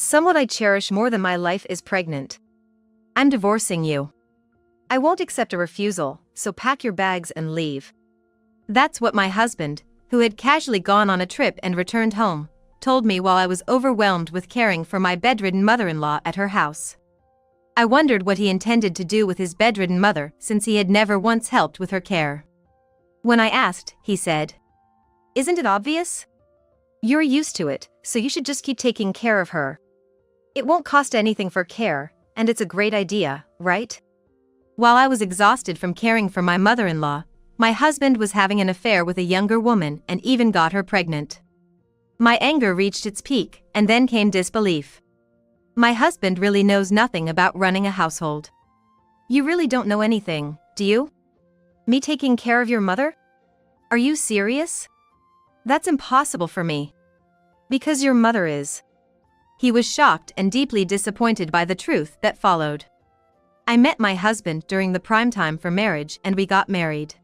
Someone I cherish more than my life is pregnant. I'm divorcing you. I won't accept a refusal, so pack your bags and leave. That's what my husband, who had casually gone on a trip and returned home, told me while I was overwhelmed with caring for my bedridden mother-in-law at her house. I wondered what he intended to do with his bedridden mother since he had never once helped with her care. When I asked, he said, "Isn't it obvious? You're used to it, so you should just keep taking care of her. It won't cost anything for care, and it's a great idea, right?" While I was exhausted from caring for my mother-in-law, my husband was having an affair with a younger woman and even got her pregnant. My anger reached its peak, and then came disbelief. My husband really knows nothing about running a household. You really don't know anything, do you? Me taking care of your mother? Are you serious? That's impossible for me. Because your mother is. He was shocked and deeply disappointed by the truth that followed. I met my husband during the prime time for marriage and we got married.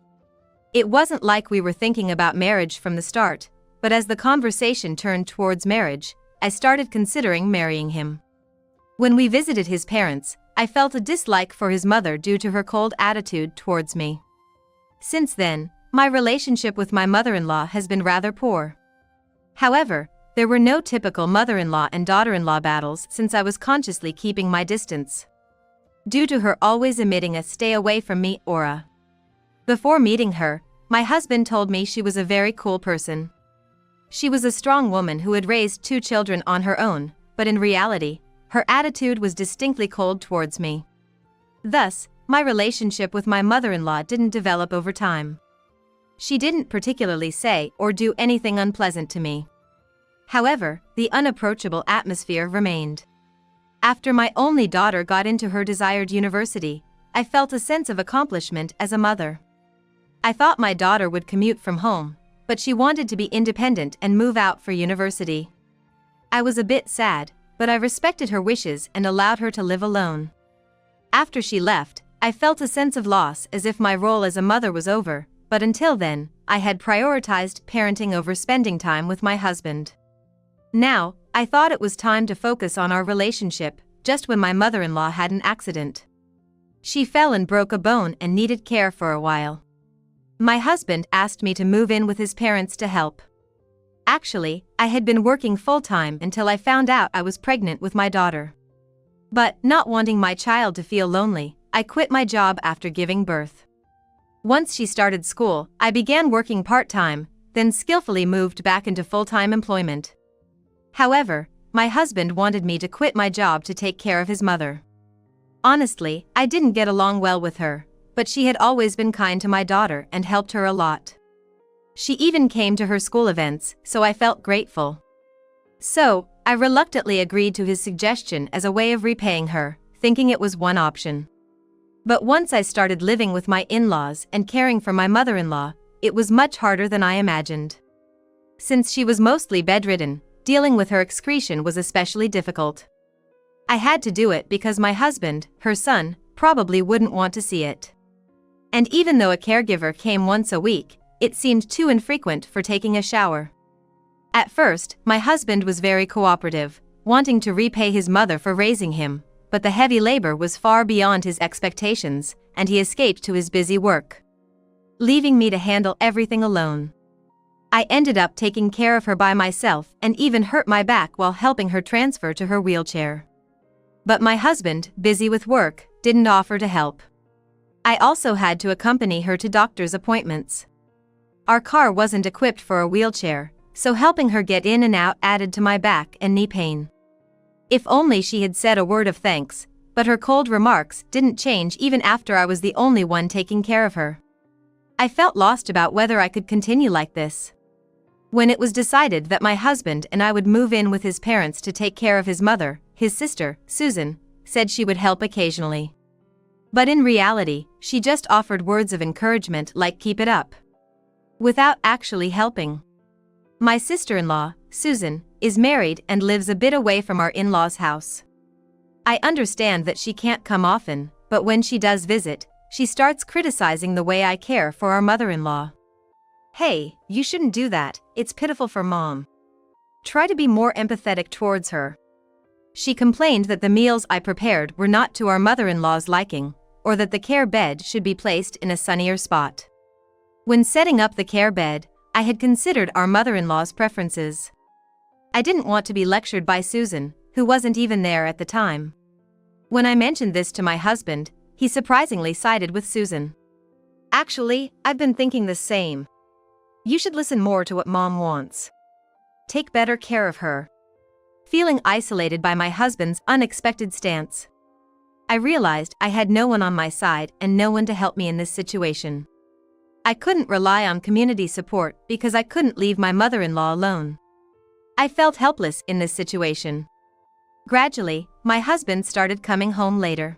It wasn't like we were thinking about marriage from the start, but as the conversation turned towards marriage, I started considering marrying him. When we visited his parents, I felt a dislike for his mother due to her cold attitude towards me. Since then, my relationship with my mother-in-law has been rather poor. However, there were no typical mother-in-law and daughter-in-law battles since I was consciously keeping my distance, due to her always emitting a "stay away from me" aura. Before meeting her, my husband told me she was a very cool person. She was a strong woman who had raised 2 children on her own, but in reality, her attitude was distinctly cold towards me. Thus, my relationship with my mother-in-law didn't develop over time. She didn't particularly say or do anything unpleasant to me. However, the unapproachable atmosphere remained. After my only daughter got into her desired university, I felt a sense of accomplishment as a mother. I thought my daughter would commute from home, but she wanted to be independent and move out for university. I was a bit sad, but I respected her wishes and allowed her to live alone. After she left, I felt a sense of loss as if my role as a mother was over, but until then, I had prioritized parenting over spending time with my husband. Now, I thought it was time to focus on our relationship, just when my mother-in-law had an accident. She fell and broke a bone and needed care for a while. My husband asked me to move in with his parents to help. Actually, I had been working full-time until I found out I was pregnant with my daughter. But, not wanting my child to feel lonely, I quit my job after giving birth. Once she started school, I began working part-time, then skillfully moved back into full-time employment. However, my husband wanted me to quit my job to take care of his mother. Honestly, I didn't get along well with her, but she had always been kind to my daughter and helped her a lot. She even came to her school events, so I felt grateful. So, I reluctantly agreed to his suggestion as a way of repaying her, thinking it was one option. But once I started living with my in-laws and caring for my mother-in-law, it was much harder than I imagined. Since she was mostly bedridden, dealing with her excretion was especially difficult. I had to do it because my husband, her son, probably wouldn't want to see it. And even though a caregiver came once a week, it seemed too infrequent for taking a shower. At first, my husband was very cooperative, wanting to repay his mother for raising him, but the heavy labor was far beyond his expectations, and he escaped to his busy work, leaving me to handle everything alone. I ended up taking care of her by myself and even hurt my back while helping her transfer to her wheelchair. But my husband, busy with work, didn't offer to help. I also had to accompany her to doctor's appointments. Our car wasn't equipped for a wheelchair, so helping her get in and out added to my back and knee pain. If only she had said a word of thanks, but her cold remarks didn't change even after I was the only one taking care of her. I felt lost about whether I could continue like this. When it was decided that my husband and I would move in with his parents to take care of his mother, his sister, Susan, said she would help occasionally. But in reality, she just offered words of encouragement like "keep it up," without actually helping. My sister-in-law, Susan, is married and lives a bit away from our in-laws' house. I understand that she can't come often, but when she does visit, she starts criticizing the way I care for our mother-in-law. "Hey, you shouldn't do that, it's pitiful for mom. Try to be more empathetic towards her." She complained that the meals I prepared were not to our mother-in-law's liking, or that the care bed should be placed in a sunnier spot. When setting up the care bed, I had considered our mother-in-law's preferences. I didn't want to be lectured by Susan, who wasn't even there at the time. When I mentioned this to my husband, he surprisingly sided with Susan. Actually, I've been thinking the same. You should listen more to what Mom wants. Take better care of her. Feeling isolated by my husband's unexpected stance, I realized I had no one on my side and no one to help me in this situation. I couldn't rely on community support because I couldn't leave my mother-in-law alone. I felt helpless in this situation. Gradually, my husband started coming home later.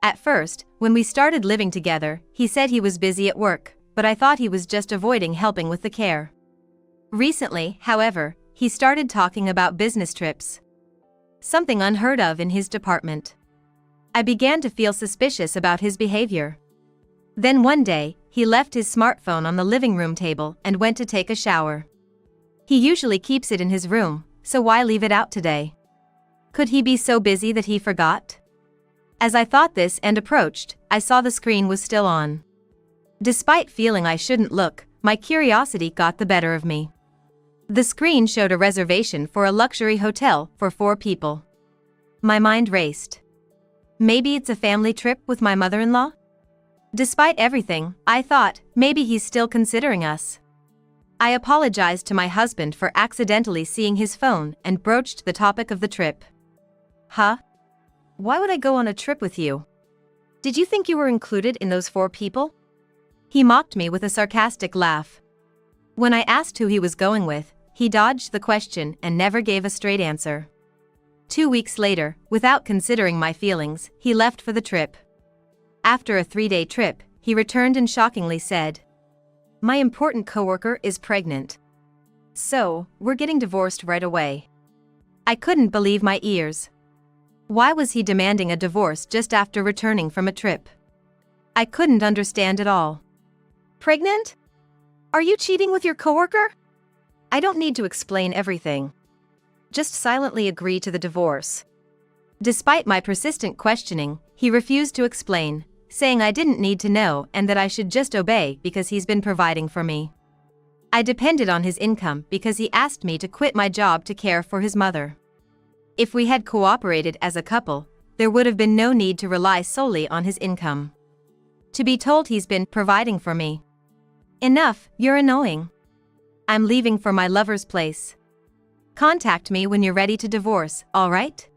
At first, when we started living together, he said he was busy at work, but I thought he was just avoiding helping with the care. Recently, however, he started talking about business trips. Something unheard of in his department. I began to feel suspicious about his behavior. Then one day, he left his smartphone on the living room table and went to take a shower. He usually keeps it in his room, so why leave it out today? Could he be so busy that he forgot? As I thought this and approached, I saw the screen was still on. Despite feeling I shouldn't look, my curiosity got the better of me. The screen showed a reservation for a luxury hotel for 4 people. My mind raced. Maybe it's a family trip with my mother-in-law? Despite everything, I thought, maybe he's still considering us. I apologized to my husband for accidentally seeing his phone and broached the topic of the trip. Huh? Why would I go on a trip with you? Did you think you were included in those 4 people? He mocked me with a sarcastic laugh. When I asked who he was going with, he dodged the question and never gave a straight answer. 2 weeks later, without considering my feelings, he left for the trip. After a 3-day trip, he returned and shockingly said, "My important coworker is pregnant. So, we're getting divorced right away." I couldn't believe my ears. Why was he demanding a divorce just after returning from a trip? I couldn't understand at all. Pregnant? Are you cheating with your coworker? I don't need to explain everything. Just silently agree to the divorce. Despite my persistent questioning, he refused to explain, saying I didn't need to know and that I should just obey because he's been providing for me. I depended on his income because he asked me to quit my job to care for his mother. If we had cooperated as a couple, there would have been no need to rely solely on his income. To be told he's been providing for me. Enough, you're annoying. I'm leaving for my lover's place. Contact me when you're ready to divorce, all right?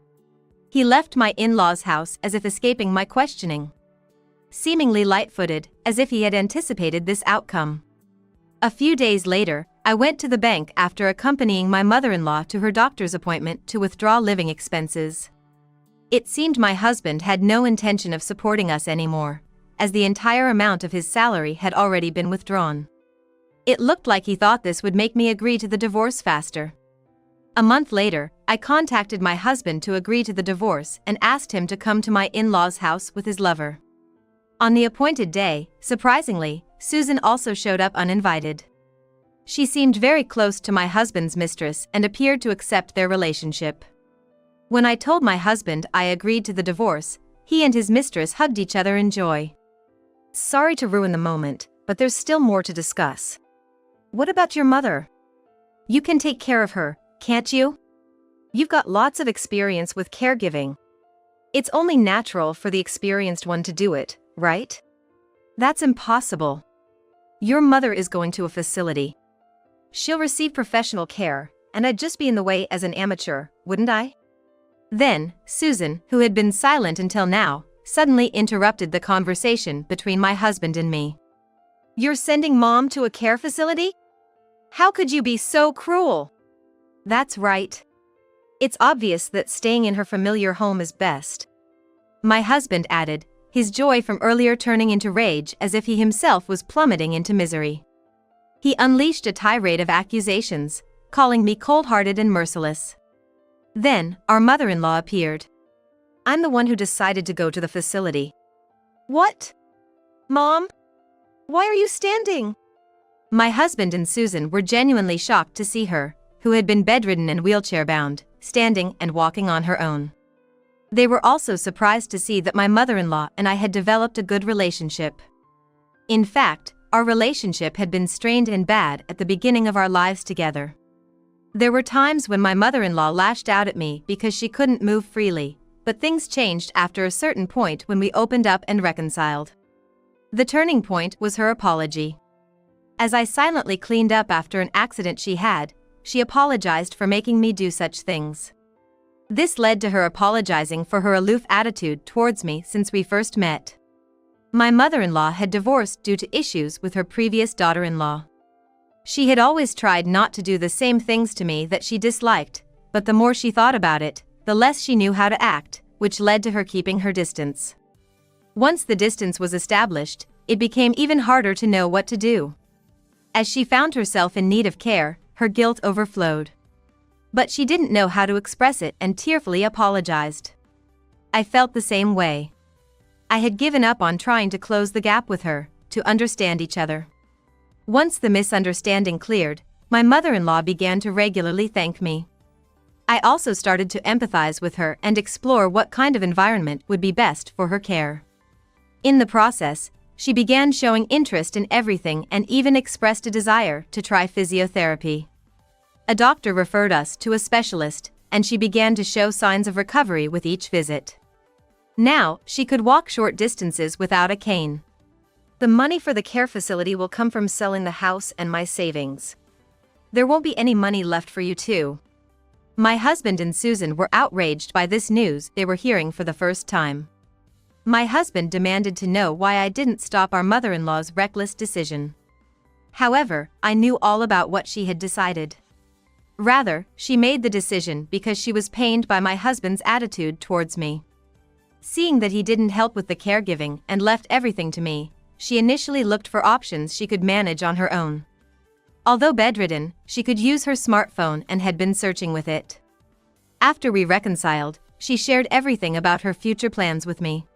He left my in-laws' house as if escaping my questioning. Seemingly light-footed, as if he had anticipated this outcome. A few days later, I went to the bank after accompanying my mother-in-law to her doctor's appointment to withdraw living expenses. It seemed my husband had no intention of supporting us anymore, as the entire amount of his salary had already been withdrawn. It looked like he thought this would make me agree to the divorce faster. A month later, I contacted my husband to agree to the divorce and asked him to come to my in-laws' house with his lover. On the appointed day, surprisingly, Susan also showed up uninvited. She seemed very close to my husband's mistress and appeared to accept their relationship. When I told my husband I agreed to the divorce, he and his mistress hugged each other in joy. Sorry to ruin the moment, but there's still more to discuss. What about your mother? You can take care of her, can't you? You've got lots of experience with caregiving. It's only natural for the experienced one to do it, right? That's impossible. Your mother is going to a facility. She'll receive professional care, and I'd just be in the way as an amateur, wouldn't I? Then, Susan, who had been silent until now, suddenly interrupted the conversation between my husband and me. You're sending Mom to a care facility? How could you be so cruel? That's right. It's obvious that staying in her familiar home is best. My husband added, his joy from earlier turning into rage as if he himself was plummeting into misery. He unleashed a tirade of accusations, calling me cold-hearted and merciless. Then, our mother-in-law appeared. I'm the one who decided to go to the facility. What? Mom? Why are you standing? My husband and Susan were genuinely shocked to see her, who had been bedridden and wheelchair-bound, standing and walking on her own. They were also surprised to see that my mother-in-law and I had developed a good relationship. In fact, our relationship had been strained and bad at the beginning of our lives together. There were times when my mother-in-law lashed out at me because she couldn't move freely, but things changed after a certain point when we opened up and reconciled. The turning point was her apology. As I silently cleaned up after an accident she had, she apologized for making me do such things. This led to her apologizing for her aloof attitude towards me since we first met. My mother-in-law had divorced due to issues with her previous daughter-in-law. She had always tried not to do the same things to me that she disliked, but the more she thought about it, the less she knew how to act, which led to her keeping her distance. Once the distance was established, it became even harder to know what to do. As she found herself in need of care, her guilt overflowed. But she didn't know how to express it and tearfully apologized. I felt the same way. I had given up on trying to close the gap with her, to understand each other. Once the misunderstanding cleared, my mother-in-law began to regularly thank me. I also started to empathize with her and explore what kind of environment would be best for her care. In the process, she began showing interest in everything and even expressed a desire to try physiotherapy. A doctor referred us to a specialist, and she began to show signs of recovery with each visit. Now, she could walk short distances without a cane. The money for the care facility will come from selling the house and my savings. There won't be any money left for you too. My husband and Susan were outraged by this news they were hearing for the first time. My husband demanded to know why I didn't stop our mother-in-law's reckless decision. However, I knew all about what she had decided. Rather, she made the decision because she was pained by my husband's attitude towards me. Seeing that he didn't help with the caregiving and left everything to me, she initially looked for options she could manage on her own. Although bedridden, she could use her smartphone and had been searching with it. After we reconciled, she shared everything about her future plans with me.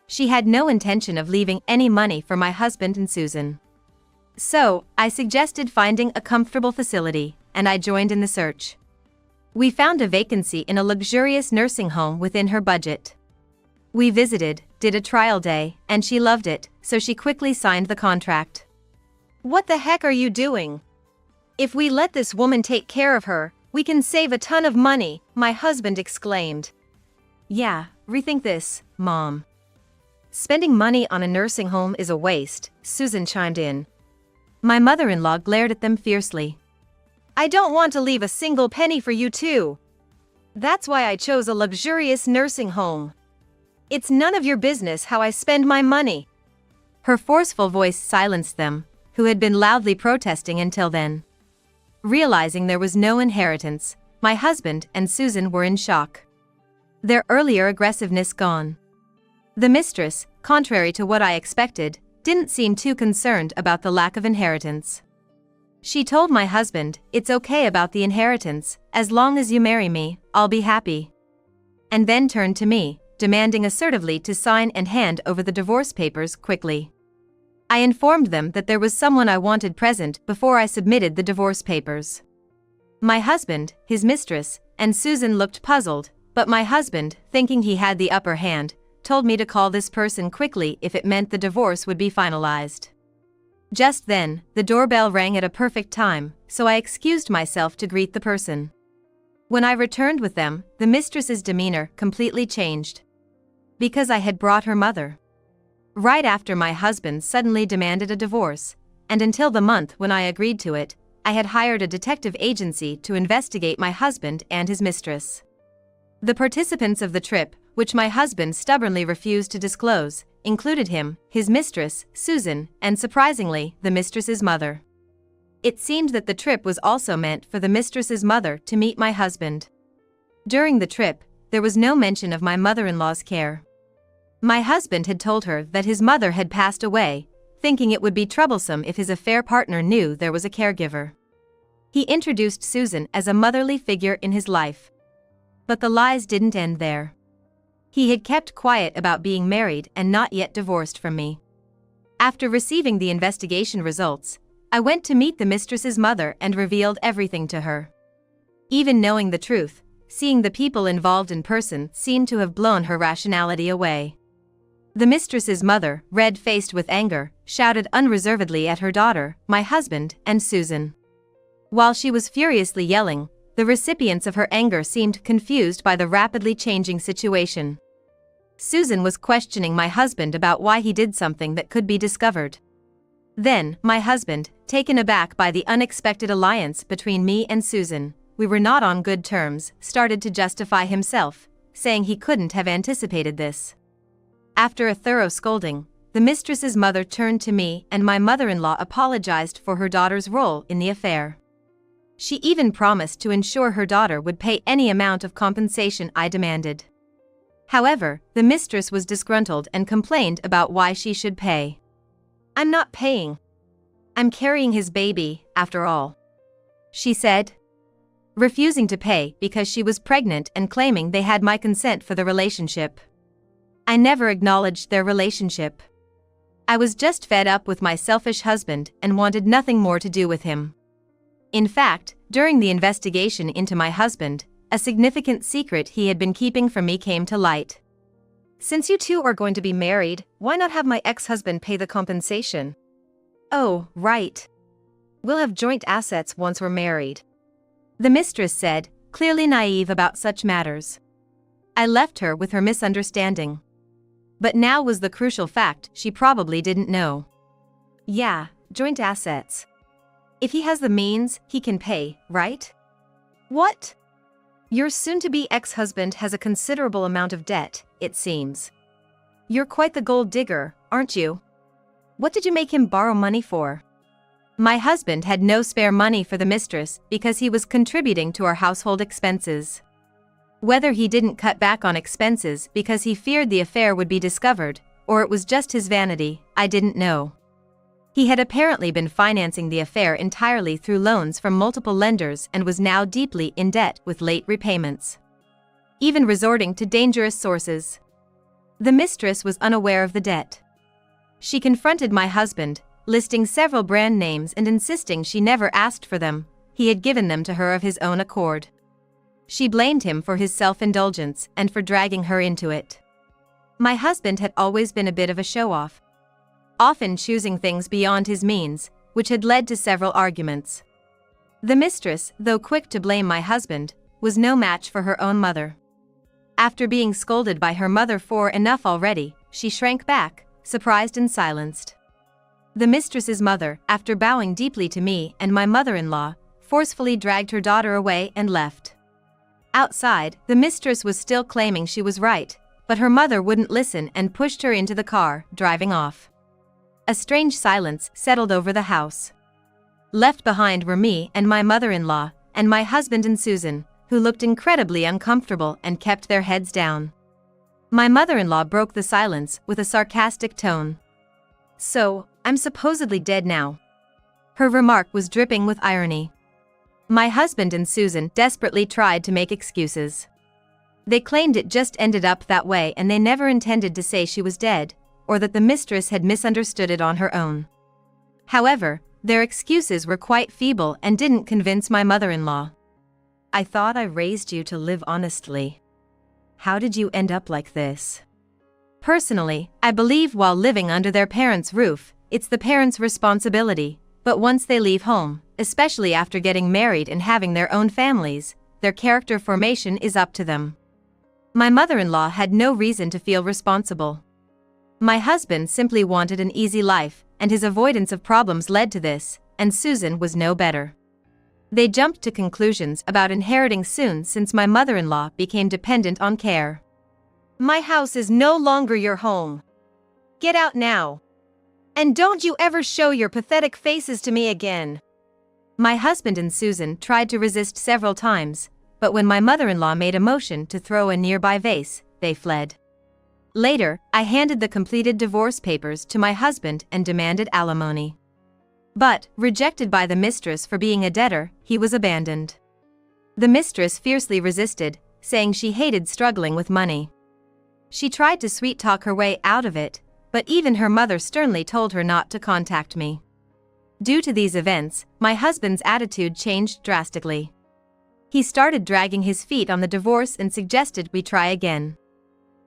She had no intention of leaving any money for my husband and Susan. So, I suggested finding a comfortable facility, and I joined in the search. We found a vacancy in a luxurious nursing home within her budget. We visited, did a trial day, and she loved it, so she quickly signed the contract. "What the heck are you doing? If we let this woman take care of her, we can save a ton of money," my husband exclaimed. "Yeah, rethink this, Mom. Spending money on a nursing home is a waste," Susan chimed in. My mother-in-law glared at them fiercely. "I don't want to leave a single penny for you too. That's why I chose a luxurious nursing home. It's none of your business how I spend my money." Her forceful voice silenced them, who had been loudly protesting until then. Realizing there was no inheritance, my husband and Susan were in shock. Their earlier aggressiveness gone. The mistress, contrary to what I expected, didn't seem too concerned about the lack of inheritance. She told my husband, "It's okay about the inheritance, as long as you marry me, I'll be happy." And then turned to me, demanding assertively to sign and hand over the divorce papers quickly. I informed them that there was someone I wanted present before I submitted the divorce papers. My husband, his mistress, and Susan looked puzzled, but my husband, thinking he had the upper hand, told me to call this person quickly if it meant the divorce would be finalized. Just then, the doorbell rang at a perfect time, so I excused myself to greet the person. When I returned with them, the mistress's demeanor completely changed. Because I had brought her mother. Right after my husband suddenly demanded a divorce, and until the month when I agreed to it, I had hired a detective agency to investigate my husband and his mistress. The participants of the trip, which my husband stubbornly refused to disclose, included him, his mistress, Susan, and surprisingly, the mistress's mother. It seemed that the trip was also meant for the mistress's mother to meet my husband. During the trip, there was no mention of my mother-in-law's care. My husband had told her that his mother had passed away, thinking it would be troublesome if his affair partner knew there was a caregiver. He introduced Susan as a motherly figure in his life. But the lies didn't end there. He had kept quiet about being married and not yet divorced from me. After receiving the investigation results, I went to meet the mistress's mother and revealed everything to her. Even knowing the truth, seeing the people involved in person seemed to have blown her rationality away. The mistress's mother, red-faced with anger, shouted unreservedly at her daughter, my husband, and Susan. While she was furiously yelling, the recipients of her anger seemed confused by the rapidly changing situation. Susan was questioning my husband about why he did something that could be discovered. Then, my husband, taken aback by the unexpected alliance between me and Susan, we were not on good terms, started to justify himself, saying he couldn't have anticipated this. After a thorough scolding, the mistress's mother turned to me and my mother-in-law apologized for her daughter's role in the affair. She even promised to ensure her daughter would pay any amount of compensation I demanded. However, the mistress was disgruntled and complained about why she should pay. I'm not paying. I'm carrying his baby, after all, she said, refusing to pay because she was pregnant and claiming they had my consent for the relationship. I never acknowledged their relationship. I was just fed up with my selfish husband and wanted nothing more to do with him. In fact, during the investigation into my husband, a significant secret he had been keeping from me came to light. Since you two are going to be married, why not have my ex-husband pay the compensation? Oh, right. We'll have joint assets once we're married, the mistress said, clearly naive about such matters. I left her with her misunderstanding. But now was the crucial fact she probably didn't know. Yeah, joint assets. If he has the means, he can pay, right? What? Your soon-to-be ex-husband has a considerable amount of debt, it seems. You're quite the gold digger, aren't you? What did you make him borrow money for? My husband had no spare money for the mistress because he was contributing to our household expenses. Whether he didn't cut back on expenses because he feared the affair would be discovered, or it was just his vanity, I didn't know. He had apparently been financing the affair entirely through loans from multiple lenders and was now deeply in debt with late repayments, even resorting to dangerous sources. The mistress was unaware of the debt. She confronted my husband, listing several brand names and insisting she never asked for them, he had given them to her of his own accord. She blamed him for his self-indulgence and for dragging her into it. My husband had always been a bit of a show-off, often choosing things beyond his means, which had led to several arguments. The mistress, though quick to blame my husband, was no match for her own mother. After being scolded by her mother for enough already, she shrank back, surprised and silenced. The mistress's mother, after bowing deeply to me and my mother-in-law, forcefully dragged her daughter away and left. Outside, the mistress was still claiming she was right, but her mother wouldn't listen and pushed her into the car, driving off. A strange silence settled over the house. Left behind were me and my mother-in-law, and my husband and Susan, who looked incredibly uncomfortable and kept their heads down. My mother-in-law broke the silence with a sarcastic tone. So, I'm supposedly dead now. Her remark was dripping with irony. My husband and Susan desperately tried to make excuses. They claimed it just ended up that way and they never intended to say she was dead, or that the mistress had misunderstood it on her own. However, their excuses were quite feeble and didn't convince my mother-in-law. I thought I raised you to live honestly. How did you end up like this? Personally, I believe while living under their parents' roof, it's the parents' responsibility, but once they leave home, especially after getting married and having their own families, their character formation is up to them. My mother-in-law had no reason to feel responsible. My husband simply wanted an easy life, and his avoidance of problems led to this, and Susan was no better. They jumped to conclusions about inheriting soon since my mother-in-law became dependent on care. My house is no longer your home. Get out now. And don't you ever show your pathetic faces to me again. My husband and Susan tried to resist several times, but when my mother-in-law made a motion to throw a nearby vase, they fled. Later, I handed the completed divorce papers to my husband and demanded alimony. But, rejected by the mistress for being a debtor, he was abandoned. The mistress fiercely resisted, saying she hated struggling with money. She tried to sweet-talk her way out of it, but even her mother sternly told her not to contact me. Due to these events, my husband's attitude changed drastically. He started dragging his feet on the divorce and suggested we try again.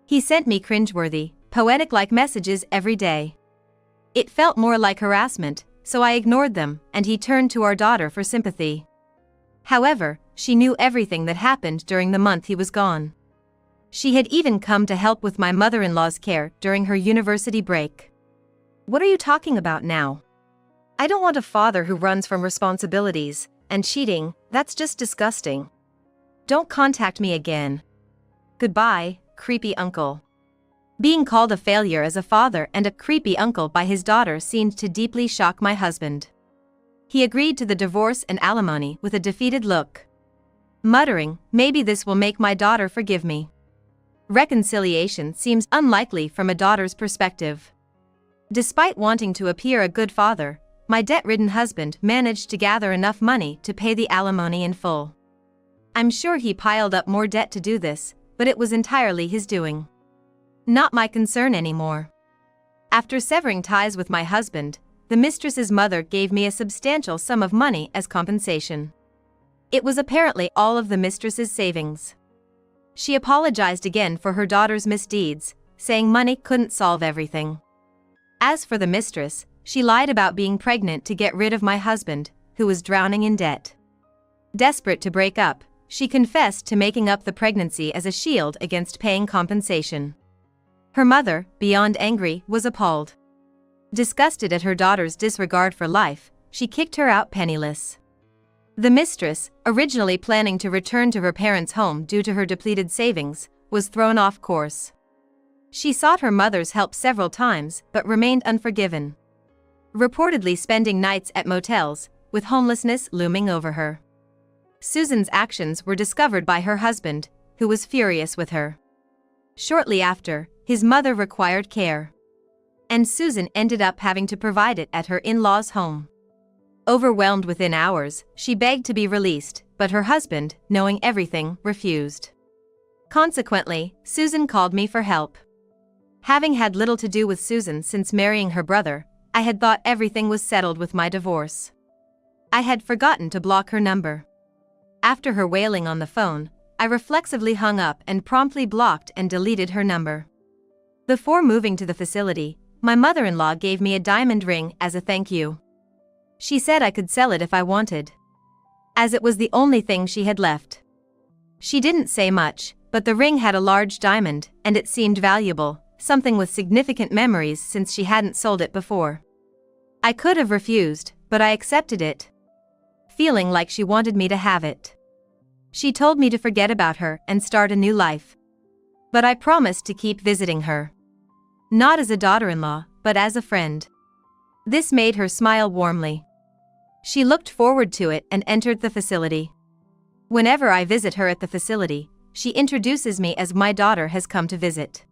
He sent me cringeworthy, poetic-like messages every day. It felt more like harassment, so I ignored them, and he turned to our daughter for sympathy. However, she knew everything that happened during the month he was gone. She had even come to help with my mother-in-law's care during her university break. What are you talking about now? I don't want a father who runs from responsibilities, and cheating, that's just disgusting. Don't contact me again. Goodbye, creepy uncle. Being called a failure as a father and a creepy uncle by his daughter seemed to deeply shock my husband. He agreed to the divorce and alimony with a defeated look, muttering, "Maybe this will make my daughter forgive me." Reconciliation seems unlikely from a daughter's perspective. Despite wanting to appear a good father, my debt-ridden husband managed to gather enough money to pay the alimony in full. I'm sure he piled up more debt to do this, but it was entirely his doing. Not my concern anymore. After severing ties with my husband, the mistress's mother gave me a substantial sum of money as compensation. It was apparently all of the mistress's savings. She apologized again for her daughter's misdeeds, saying money couldn't solve everything. As for the mistress, she lied about being pregnant to get rid of my husband, who was drowning in debt. Desperate to break up, she confessed to making up the pregnancy as a shield against paying compensation. Her mother, beyond angry, was appalled. Disgusted at her daughter's disregard for life, she kicked her out penniless. The mistress, originally planning to return to her parents' home due to her depleted savings, was thrown off course. She sought her mother's help several times but remained unforgiven, reportedly spending nights at motels, with homelessness looming over her. Susan's actions were discovered by her husband, who was furious with her. Shortly after, his mother required care, and Susan ended up having to provide it at her in-laws' home. Overwhelmed within hours, she begged to be released, but her husband, knowing everything, refused. Consequently, Susan called me for help. Having had little to do with Susan since marrying her brother, I had thought everything was settled with my divorce. I had forgotten to block her number. After her wailing on the phone, I reflexively hung up and promptly blocked and deleted her number. Before moving to the facility, my mother-in-law gave me a diamond ring as a thank you. She said I could sell it if I wanted, as it was the only thing she had left. She didn't say much, but the ring had a large diamond, and it seemed valuable, something with significant memories since she hadn't sold it before. I could have refused, but I accepted it, feeling like she wanted me to have it. She told me to forget about her and start a new life. But I promised to keep visiting her. Not as a daughter-in-law, but as a friend. This made her smile warmly. She looked forward to it and entered the facility. Whenever I visit her at the facility, she introduces me as my daughter has come to visit.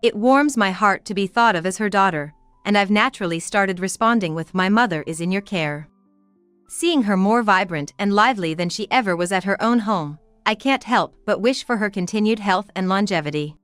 It warms my heart to be thought of as her daughter, and I've naturally started responding with "My mother is in your care." Seeing her more vibrant and lively than she ever was at her own home, I can't help but wish for her continued health and longevity.